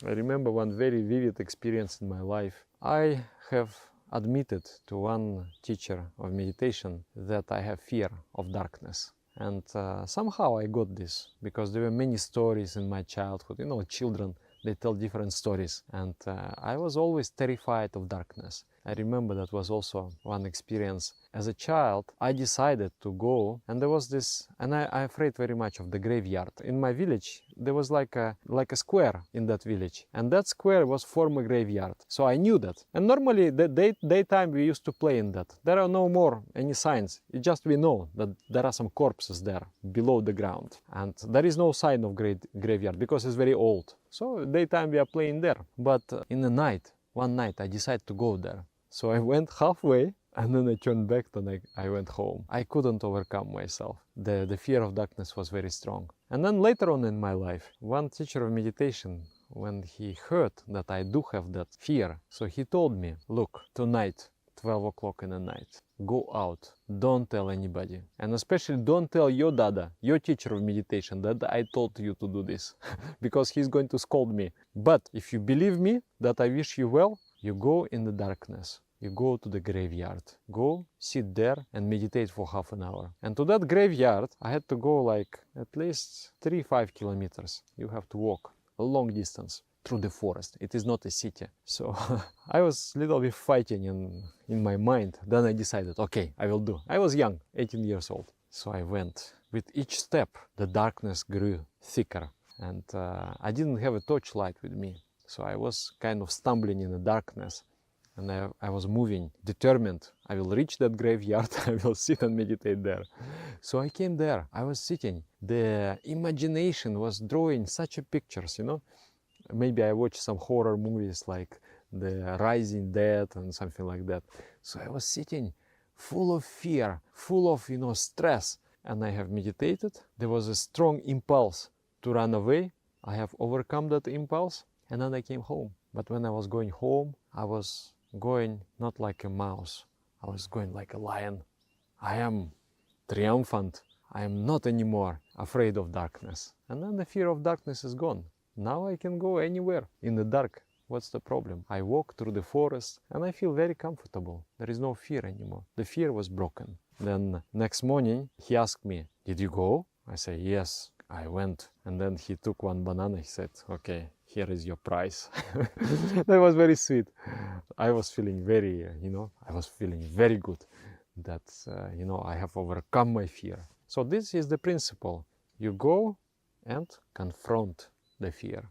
I remember one very vivid experience in my life. I have admitted to one teacher of meditation that I have fear of darkness. And somehow I got this because there were many stories in my childhood. You know, children, they tell different stories. And I was always terrified of darkness. I remember that was also one experience. As a child, I decided to go, and there was this, and I afraid very much of the graveyard. In my village, there was like a square in that village, and that square was former graveyard. So I knew that. And normally, the daytime we used to play in that. There are no more any signs. It just we know that there are some corpses there below the ground, and there is no sign of graveyard because it's very old. So daytime we are playing there. But in the night, one night, I decided to go there. So I went halfway and then I turned back and I went home. I couldn't overcome myself. The fear of darkness was very strong. And then later on in my life, one teacher of meditation, when he heard that I do have that fear, so he told me, look, tonight, 12 o'clock in the night, go out, don't tell anybody. And especially don't tell your dada, your teacher of meditation, that I told you to do this, because he's going to scold me. But if you believe me that I wish you well, you go in the darkness. You go to the graveyard. Go sit there and meditate for half an hour. And to that graveyard, I had to go like at least 3-5 kilometers. You have to walk a long distance through the forest. It is not a city. So I was a little bit fighting in my mind. Then I decided, okay, I will do. I was young, 18 years old. So I went. With each step, the darkness grew thicker. And I didn't have a torchlight with me. So I was kind of stumbling in the darkness. And I was moving, determined. I will reach that graveyard. I will sit and meditate there. So I came there. I was sitting. The imagination was drawing such pictures, you know. Maybe I watched some horror movies like The Rising Dead and something like that. So I was sitting full of fear, full of, you know, stress. And I have meditated. There was a strong impulse to run away. I have overcome that impulse. And then I came home. But when I was going home, I was going not like a mouse. I was going like a lion. I am triumphant. I am not anymore afraid of darkness. And then the fear of darkness is gone. Now I can go anywhere in the dark. What's the problem? I walk through the forest and I feel very comfortable. There is no fear anymore. The fear was broken. Then next morning he asked me, did you go? I say, yes, I went. And then he took one banana. He said, okay, here is your prize. That was very sweet. I was feeling very, I was feeling very good that, I have overcome my fear. So this is the principle. You go and confront the fear.